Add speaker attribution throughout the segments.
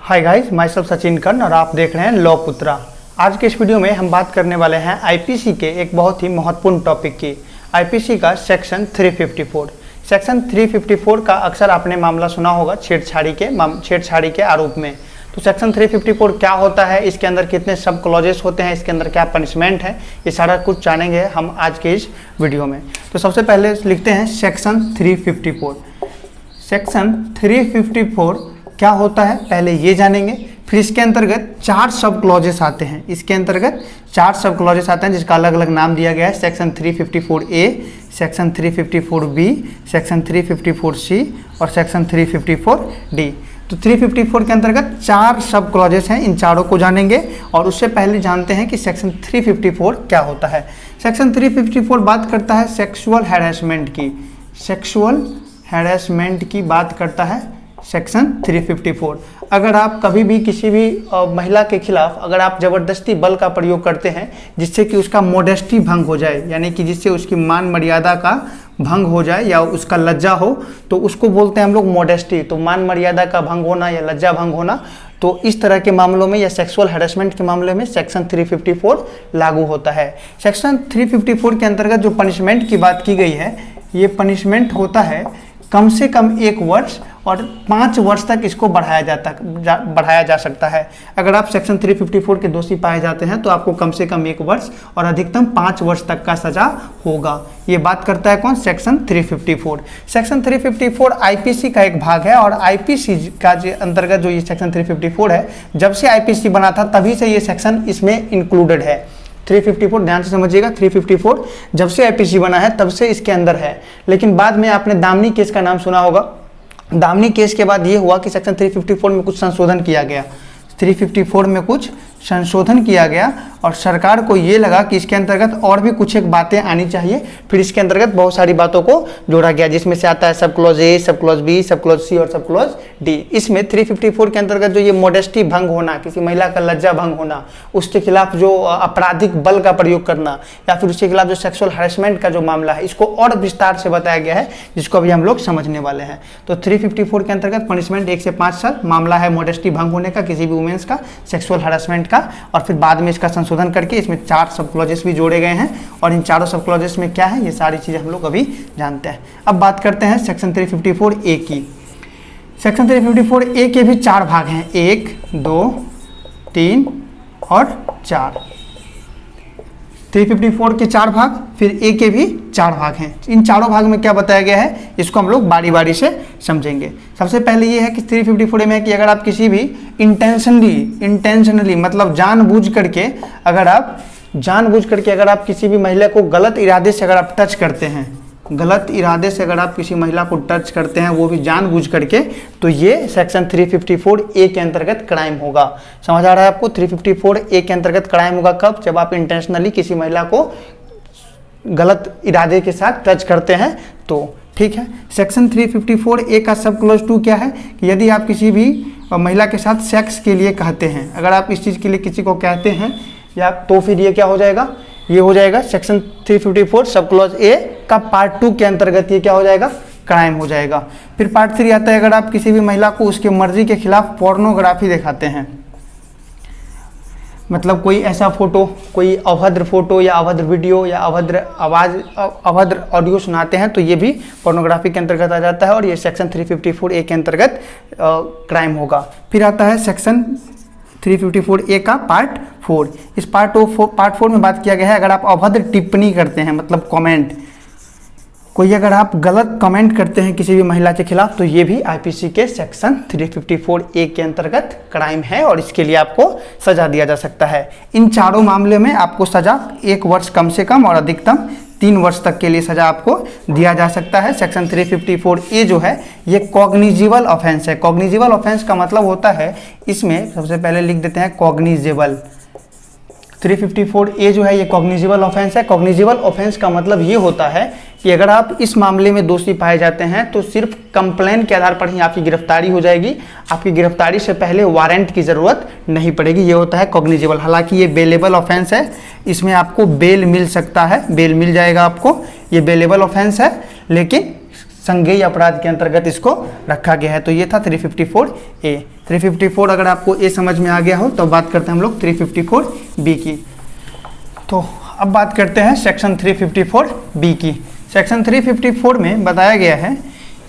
Speaker 1: हाय guys, myself Sachin Karn और आप देख रहे हैं लॉ पुत्रा। आज के इस वीडियो में हम बात करने वाले हैं आईपीसी के एक बहुत ही महत्वपूर्ण टॉपिक की। आईपीसी का सेक्शन 354। सेक्शन 354 का अक्सर आपने मामला सुना होगा छेड़छाड़ी के आरोप में। तो सेक्शन 354 क्या होता है, इसके अंदर कितने सब क्लॉजेस होते हैं, इसके अंदर क्या पनिशमेंट है, ये सारा कुछ जानेंगे हम आज के इस वीडियो में। तो सबसे पहले लिखते हैं सेक्शन 354। सेक्शन 354 क्या होता है पहले ये जानेंगे, फिर इसके अंतर्गत 4 सब क्लॉजेस आते हैं। इसके अंतर्गत 4 सब क्लॉजेस आते हैं जिसका अलग अलग नाम दिया गया है। Section 354A, section 354B, section 354C और सेक्शन 354D। तो 354 के अंतर्गत 4 सब क्लॉजेस हैं, इन चारों को जानेंगे। और उससे पहले जानते हैं कि सेक्शन 354 क्या होता है। सेक्शन 354 बात करता है सेक्सुअल हैरेसमेंट की। सेक्सुअल हैरेसमेंट की बात करता है सेक्शन 354। अगर आप कभी भी किसी भी महिला के खिलाफ अगर आप ज़बरदस्ती बल का प्रयोग करते हैं जिससे कि उसका मोडेस्टी भंग हो जाए, यानी कि जिससे उसकी मान मर्यादा का भंग हो जाए या उसका लज्जा हो, तो उसको बोलते हैं हम लोग मोडेस्टी। तो मान मर्यादा का भंग होना या लज्जा भंग होना, तो इस तरह के मामलों में या सेक्सुअल हैरेसमेंट के मामले में सेक्शन 354 लागू होता है। सेक्शन 354 के अंतर्गत जो पनिशमेंट की बात की गई है, ये पनिशमेंट होता है कम से कम 1 वर्ष और 5 वर्ष तक इसको बढ़ाया जा सकता है। अगर आप सेक्शन 354 के दोषी पाए जाते हैं तो आपको कम से कम 1 वर्ष और अधिकतम 5 वर्ष तक का सजा होगा। ये बात करता है कौन? सेक्शन 354। सेक्शन 354 आईपीसी का एक भाग है और आईपीसी का अंतर्गत जो ये सेक्शन 354 है, जब से आईपीसी बना था तभी से ये सेक्शन इसमें इंक्लूडेड है। 354 ध्यान से समझिएगा, 354 जब से आईपीसी बना है तब से इसके अंदर है। लेकिन बाद में आपने दामनी केस का नाम सुना होगा। दामनी केस के बाद ये हुआ कि सेक्शन 354 में कुछ संशोधन किया गया। 354 में कुछ संशोधन किया गया और सरकार को ये लगा कि इसके अंतर्गत और भी कुछ एक बातें आनी चाहिए। फिर इसके अंतर्गत बहुत सारी बातों को जोड़ा गया, जिसमें से आता है सब clause A, sub clause B, sub clause C और सब क्लॉज डी। इसमें 354 के अंतर्गत जो ये मोडेस्टी भंग होना, किसी महिला का लज्जा भंग होना, उसके खिलाफ जो आपराधिक बल का प्रयोग करना या फिर उसके खिलाफ जो सेक्सुअल हैरेसमेंट का जो मामला है, इसको और विस्तार से बताया गया है, जिसको अभी हम लोग समझने वाले हैं। तो 354 के अंतर्गत पनिशमेंट 1 से 5 साल, मामला है मोडेस्टी भंग होने का, किसी भी वुमेन्स का, सेक्सुअल हैरेसमेंट का। और फिर बाद में इसका संशोधन करके इसमें 4 सब क्लॉजेस भी जोड़े गए हैं और इन चारों सब क्लॉजेस में क्या है, ये सारी चीजें हम लोग अभी जानते हैं। अब बात करते हैं सेक्शन 354A की। सेक्शन 354A के भी 4 भाग हैं, 1, 2, 3 और 4। 354 के 4 भाग, फिर A के भी 4 भाग हैं। इन चारों भाग में क्या बताया गया है, इसको हम लोग बारी बारी से समझेंगे। सबसे पहले ये है कि 354 में है कि अगर आप किसी भी इंटेंशनली मतलब जानबूझ करके अगर आप किसी भी महिला को गलत इरादे से अगर आप टच करते हैं, गलत इरादे से अगर आप किसी महिला को टच करते हैं, वो भी जानबूझ करके, तो ये सेक्शन 354A के अंतर्गत क्राइम होगा। समझ आ रहा है आपको? 354A के अंतर्गत क्राइम होगा कब? जब आप इंटेंशनली किसी महिला को गलत इरादे के साथ टच करते हैं तो। ठीक है। सेक्शन 354A का सब क्लॉज 2 क्या है कि यदि आप किसी भी महिला के साथ सेक्स के लिए कहते हैं, अगर आप इस चीज़ के लिए किसी को कहते हैं या, तो फिर ये क्या हो जाएगा, ये हो जाएगा सेक्शन 354 सब क्लॉज A का पार्ट 2 के अंतर्गत ये क्या हो जाएगा, क्राइम हो जाएगा। फिर पार्ट 3 आता है अगर आप किसी भी महिला को उसके मर्जी के खिलाफ पोर्नोग्राफी दिखाते हैं, मतलब कोई ऐसा फोटो, कोई अभद्र फोटो या अभद्र वीडियो या अभद्र आवाज़, अभद्र ऑडियो सुनाते हैं, तो ये भी पोर्नोग्राफी के अंतर्गत आ जाता है और ये सेक्शन 354A के अंतर्गत क्राइम होगा। फिर आता है सेक्शन 354A का पार्ट 4। इस पार्ट 4 में बात किया गया है अगर आप अभद्र टिप्पणी करते हैं, मतलब कमेंट, कोई अगर आप गलत कमेंट करते हैं किसी भी महिला के खिलाफ, तो ये भी आईपीसी के सेक्शन 354A के अंतर्गत क्राइम है और इसके लिए आपको सजा दिया जा सकता है। इन चारों मामले में आपको सजा 1 वर्ष कम से कम और अधिकतम 3 वर्ष तक के लिए सजा आपको दिया जा सकता है। सेक्शन 354A जो है ये कॉग्निजिबल ऑफेंस है। कॉग्निजिबल ऑफेंस का मतलब होता है, इसमें सबसे पहले लिख देते हैं कॉग्निजिबल। 354A जो है ये कॉग्निजिबल ऑफेंस है। कॉग्निजिबल ऑफेंस का मतलब ये होता है कि अगर आप इस मामले में दोषी पाए जाते हैं तो सिर्फ कंप्लेन के आधार पर ही आपकी गिरफ्तारी हो जाएगी। आपकी गिरफ्तारी से पहले वारंट की ज़रूरत नहीं पड़ेगी। ये होता है कॉग्निजिबल। हालांकि ये बेलेबल ऑफेंस है, इसमें आपको बेल मिल सकता है, बेल मिल जाएगा आपको, ये बेलेबल ऑफेंस है, लेकिन संज्ञेय अपराध के अंतर्गत इसको रखा गया है। तो ये था 354A। 354 अगर आपको ए समझ में आ गया हो तो बात करते हैं हम लोग 354B की। तो अब बात करते हैं सेक्शन 354B की। सेक्शन 354 में बताया गया है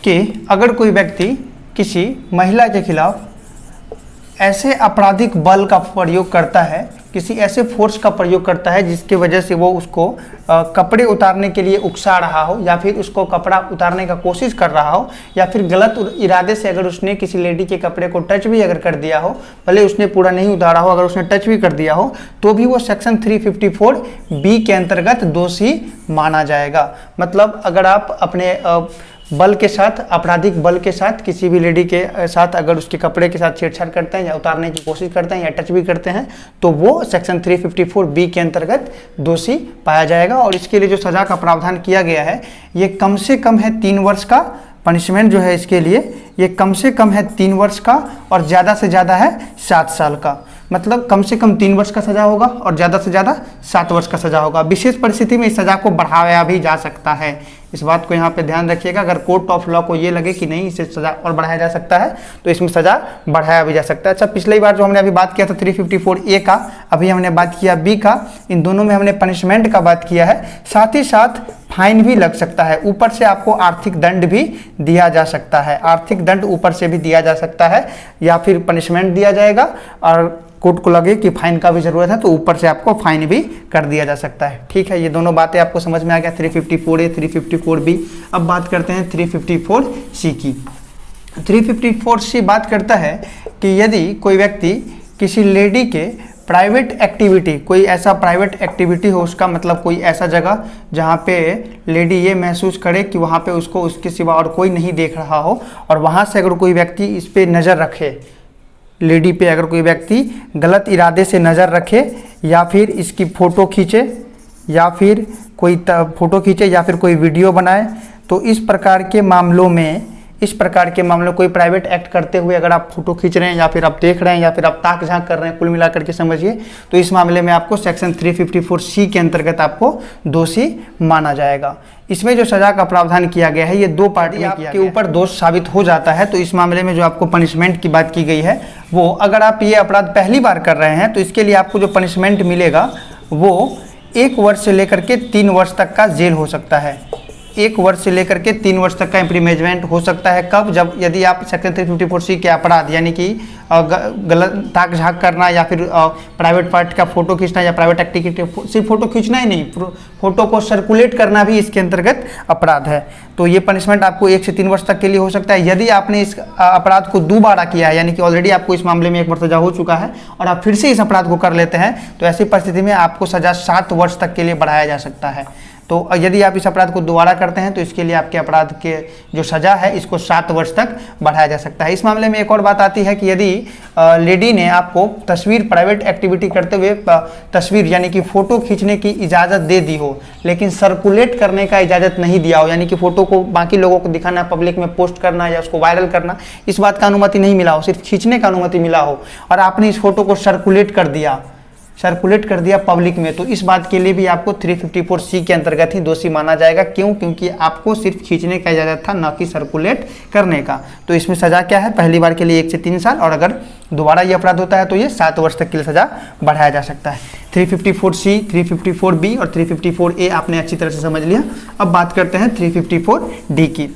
Speaker 1: कि अगर कोई व्यक्ति किसी महिला के खिलाफ ऐसे आपराधिक बल का प्रयोग करता है, किसी ऐसे फोर्स का प्रयोग करता है जिसकी वजह से वो उसको कपड़े उतारने के लिए उकसा रहा हो, या फिर उसको कपड़ा उतारने का कोशिश कर रहा हो, या फिर गलत इरादे से अगर उसने किसी लेडी के कपड़े को टच भी अगर कर दिया हो, भले उसने पूरा नहीं उतारा हो, अगर उसने टच भी कर दिया हो, तो भी वो सेक्शन 354B के अंतर्गत दोषी माना जाएगा। मतलब अगर आप अपने बल के साथ, आपराधिक बल के साथ किसी भी लेडी के साथ अगर उसके कपड़े के साथ छेड़छाड़ करते हैं या उतारने की कोशिश करते हैं या टच भी करते हैं, तो वो सेक्शन 354B के अंतर्गत दोषी पाया जाएगा। और इसके लिए जो सज़ा का प्रावधान किया गया है, ये कम से कम है 3 वर्ष का। पनिशमेंट जो है इसके लिए ये कम से कम है 3 वर्ष का और ज़्यादा से ज़्यादा है 7 साल का। मतलब कम से कम 3 वर्ष का सज़ा होगा और ज़्यादा से ज़्यादा 7 वर्ष का सज़ा होगा। विशेष परिस्थिति में इस सज़ा को बढ़ाया भी जा सकता है। इस बात को यहाँ पे ध्यान रखिएगा। अगर कोर्ट ऑफ लॉ को ये लगे कि नहीं इसे सज़ा और बढ़ाया जा सकता है, तो इसमें सज़ा बढ़ाया भी जा सकता है। अच्छा, पिछली बार जो हमने अभी बात किया था 354A का, अभी हमने बात किया B का, इन दोनों में हमने पनिशमेंट का बात किया है। साथ ही साथ फाइन भी लग सकता है, ऊपर से आपको आर्थिक दंड भी दिया जा सकता है। आर्थिक दंड ऊपर से भी दिया जा सकता है, या फिर पनिशमेंट दिया जाएगा और कोर्ट को लगे कि फाइन का भी ज़रूरत है तो ऊपर से आपको फाइन भी कर दिया जा सकता है। ठीक है, ये दोनों बातें आपको समझ में आ गया 354A 354B। अब बात करते हैं 354C की। 354C बात करता है कि यदि कोई व्यक्ति किसी लेडी के प्राइवेट एक्टिविटी, कोई ऐसा प्राइवेट एक्टिविटी हो, उसका मतलब कोई ऐसा जगह जहाँ पे लेडी ये महसूस करे कि वहाँ पे उसको उसके सिवा और कोई नहीं देख रहा हो, और वहाँ से अगर कोई व्यक्ति इस पे नज़र रखे, लेडी पे अगर कोई व्यक्ति गलत इरादे से नज़र रखे, या फिर इसकी फ़ोटो खींचे, या फिर कोई फ़ोटो खींचे, या फिर कोई वीडियो बनाए, तो इस प्रकार के मामलों में कोई प्राइवेट एक्ट करते हुए अगर आप फोटो खींच रहे हैं, या फिर आप देख रहे हैं, या फिर आप ताक झांक कर रहे हैं, कुल मिलाकर के समझिए, तो इस मामले में आपको सेक्शन 354C के अंतर्गत आपको दोषी माना जाएगा। इसमें जो सज़ा का प्रावधान किया गया है, ये 2 पार्ट में आपके ऊपर दोष साबित हो जाता है, तो इस मामले में जो आपको पनिशमेंट की बात की गई है, वो अगर आप ये अपराध पहली बार कर रहे हैं तो इसके लिए आपको जो पनिशमेंट मिलेगा वो 1 वर्ष से लेकर के 3 वर्ष तक का जेल हो सकता है। 1 वर्ष से लेकर के 3 वर्ष तक का इम्प्रीमेजमेंट हो सकता है। कब? जब यदि आप सेक्शन 354C के अपराध, यानी कि गलत ताक झाँक करना, या फिर प्राइवेट पार्ट का फोटो खींचना, या प्राइवेट एक्टिविटी, सिर्फ फोटो खींचना ही नहीं, फोटो को सर्कुलेट करना भी इसके अंतर्गत अपराध है। तो ये पनिशमेंट आपको 1 से 3 वर्ष तक के लिए हो सकता है। यदि आपने इस अपराध को दोबारा किया है, यानी कि ऑलरेडी आपको इस मामले में 1 बार सजा हो चुका है और आप फिर से इस अपराध को कर लेते हैं, तो ऐसी परिस्थिति में आपको सजा 7 वर्ष तक के लिए बढ़ाया जा सकता है। तो यदि आप इस अपराध को दोबारा करते हैं तो इसके लिए आपके अपराध के जो सज़ा है इसको 7 वर्ष तक बढ़ाया जा सकता है। इस मामले में एक और बात आती है कि यदि लेडी ने आपको तस्वीर, प्राइवेट एक्टिविटी करते हुए तस्वीर यानी कि फ़ोटो खींचने की इजाज़त दे दी हो, लेकिन सर्कुलेट करने का इजाज़त नहीं दिया हो, यानी कि फ़ोटो को बाकी लोगों को दिखाना, पब्लिक में पोस्ट करना या उसको वायरल करना, इस बात का अनुमति नहीं मिला हो, सिर्फ खींचने का अनुमति मिला हो, और आपने इस फोटो को सर्कुलेट कर दिया पब्लिक में, तो इस बात के लिए भी आपको 354C के अंतर्गत ही दोषी माना जाएगा। क्यों? क्योंकि आपको सिर्फ खींचने का इजाज़त था, न कि सर्कुलेट करने का। तो इसमें सज़ा क्या है? पहली बार के लिए 1 से 3 साल, और अगर दोबारा ये अपराध होता है तो ये 7 वर्ष तक के लिए सज़ा बढ़ाया जा सकता है। 354C, 354B और 354A आपने अच्छी तरह से समझ लिया। अब बात करते हैं 354D की।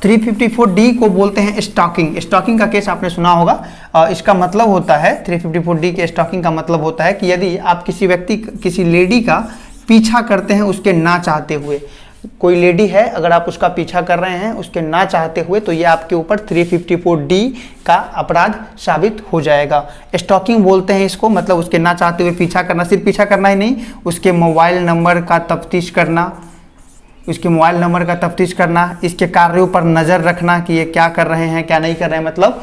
Speaker 1: 354D को बोलते हैं स्टॉकिंग। स्टॉकिंग का केस आपने सुना होगा। इसका मतलब होता है, 354D के स्टॉकिंग का मतलब होता है कि यदि आप किसी लेडी का पीछा करते हैं उसके ना चाहते हुए, कोई लेडी है अगर आप उसका पीछा कर रहे हैं उसके ना चाहते हुए, तो ये आपके ऊपर 354D का अपराध साबित हो जाएगा। स्टॉकिंग बोलते हैं इसको, मतलब उसके ना चाहते हुए पीछा करना। सिर्फ पीछा करना ही नहीं, उसके मोबाइल नंबर का तफ्तीश करना, इसके कार्यों पर नज़र रखना कि ये क्या कर रहे हैं क्या नहीं कर रहे हैं, मतलब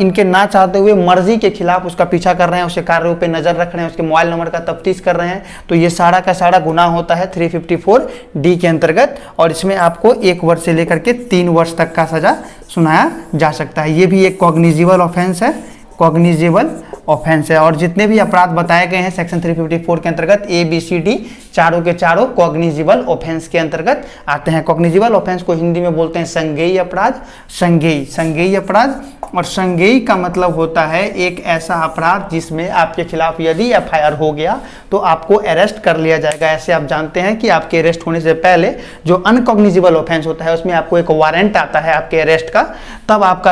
Speaker 1: इनके ना चाहते हुए मर्जी के खिलाफ उसका पीछा कर रहे हैं, उसके कार्यों पे नज़र रख रहे हैं, उसके मोबाइल नंबर का तफ्तीश कर रहे हैं, तो ये सारा का सारा गुनाह होता है 354D के अंतर्गत, और इसमें आपको 1 वर्ष से लेकर के 3 वर्ष तक का सज़ा सुनाया जा सकता है। ये भी एक कॉग्निजेबल ऑफेंस है, और जितने भी अपराध बताए गए हैं सेक्शन 354 के अंतर्गत A, B, C, D, चारों के चारों कॉग्निजिबल ऑफेंस के अंतर्गत आते हैं। कॉग्निजिबल ऑफेंस को हिंदी में बोलते हैं संज्ञेय अपराध, संज्ञेय अपराध। और संज्ञेय का मतलब होता है एक ऐसा अपराध जिसमें आपके खिलाफ यदि एफआईआर हो गया तो आपको अरेस्ट कर लिया जाएगा। ऐसे आप जानते हैं कि आपके अरेस्ट होने से पहले जो अनकॉग्निजिबल ऑफेंस होता है उसमें आपको एक वारंट आता है आपके अरेस्ट का, तब आप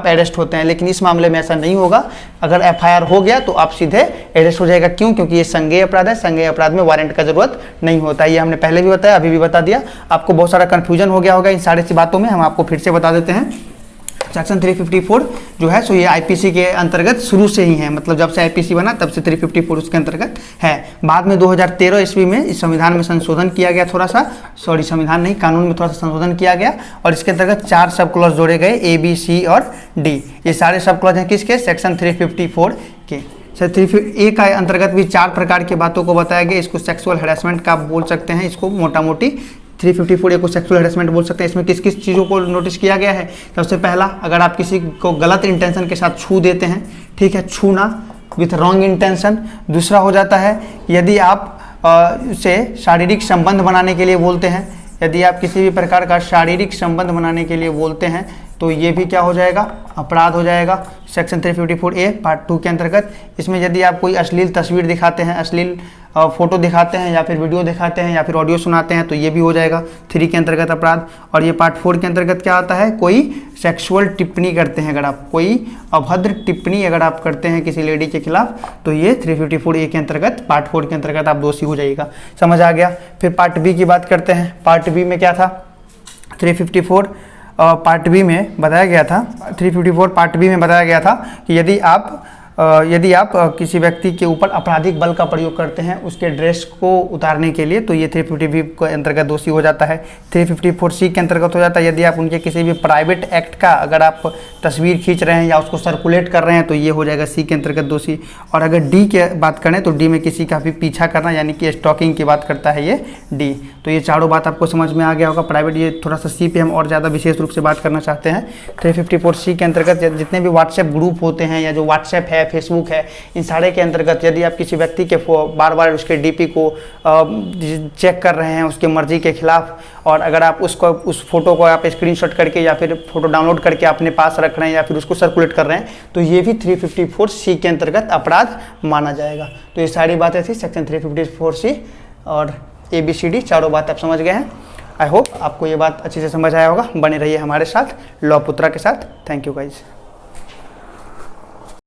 Speaker 1: अरेस्ट होते हैं। लेकिन इस मामले में ऐसा नहीं होगा। अगर एफआईआर हो गया तो आप सीधे अरेस्ट हो जाएगा। क्यों? क्योंकि ये संज्ञेय अपराध है। संज्ञेय अपराध में वारंट का जरूरत नहीं होता। ये हमने पहले भी बताया, अभी भी बता दिया। आपको बहुत सारा कंफ्यूजन हो गया होगा इन सारी सी बातों में, हम आपको फिर से बता देते हैं। सेक्शन 354 जो है सो ये आईपीसी के अंतर्गत शुरू से ही है, मतलब जब से आईपीसी बना तब से 354 उसके अंतर्गत है। बाद में 2013 ईस्वी में इस संविधान में संशोधन किया गया, संविधान नहीं, कानून में थोड़ा सा संशोधन किया गया और इसके अंतर्गत 4 सब क्लॉज जोड़े गए, ए, बी, सी और डी। ये सारे सब क्लॉज हैं किसके? सेक्शन 354 के। ए का अंतर्गत भी 4 प्रकार की बातों को बताया गया। इसको सेक्सुअल हैरेसमेंट का बोल सकते हैं, इसको मोटा मोटी 354 को सेक्सुअल हैरेसमेंट बोल सकते हैं। इसमें किस किस चीज़ों को नोटिस किया गया है? सबसे पहला, अगर आप किसी को गलत इंटेंशन के साथ छू देते हैं, ठीक है, छूना विथ रॉन्ग इंटेंशन। दूसरा हो जाता है यदि आप उसे शारीरिक संबंध बनाने के लिए बोलते हैं, यदि आप किसी भी प्रकार का शारीरिक संबंध बनाने के लिए बोलते हैं तो ये भी क्या हो जाएगा? अपराध हो जाएगा सेक्शन 354A पार्ट 2 के अंतर्गत। इसमें यदि आप कोई अश्लील तस्वीर दिखाते हैं, अश्लील फोटो दिखाते हैं या फिर वीडियो दिखाते हैं या फिर ऑडियो सुनाते हैं तो ये भी हो जाएगा 3 के अंतर्गत अपराध। और ये पार्ट 4 के अंतर्गत क्या आता है? कोई सेक्सुअल टिप्पणी करते हैं, अगर आप कोई अभद्र टिप्पणी अगर आप करते हैं किसी लेडी के खिलाफ तो ये 354A के अंतर्गत पार्ट 4 के अंतर्गत आप दोषी हो जाइएगा। समझ आ गया? फिर पार्ट बी की बात करते हैं। पार्ट बी में क्या था? 354 पार्ट बी में बताया गया था, 354 पार्ट बी में बताया गया था कि यदि आप किसी व्यक्ति के ऊपर आपराधिक बल का प्रयोग करते हैं उसके ड्रेस को उतारने के लिए तो ये 350 के अंतर्गत दोषी हो जाता है। 354C के अंतर्गत हो जाता है यदि आप उनके किसी भी प्राइवेट एक्ट का अगर आप तस्वीर खींच रहे हैं या उसको सर्कुलेट कर रहे हैं तो ये हो जाएगा C के अंतर्गत दोषी। और अगर डी की बात करें तो डी में किसी का भी पीछा करना यानी कि स्टॉकिंग की बात करता है ये डी। तो ये चारों बात आपको समझ में आ गया होगा। प्राइवेट ये थोड़ा सा C पे हम और ज़्यादा विशेष रूप से बात करना चाहते हैं। 354C के अंतर्गत जितने भी व्हाट्सएप ग्रुप होते हैं या जो व्हाट्सएप है, फेसबुक है, इन सारे के अंतर्गत यदि आप किसी व्यक्ति के बार बार उसके डीपी को चेक कर रहे हैं उसके मर्जी के खिलाफ और अगर आप उस फोटो को आप स्क्रीनशॉट करके या फिर फोटो डाउनलोड करके अपने पास रख रहे हैं या फिर उसको सर्कुलेट कर रहे हैं तो ये भी 354C के अंतर्गत अपराध माना जाएगा। तो ये सारी बातें थी सेक्शन 354C और ABCD चारों बात आप समझ गए हैं। आई होप आपको ये बात अच्छे से समझ आया होगा। बने रहिए हमारे साथ लॉ पुत्रा के साथ। Thank you guys.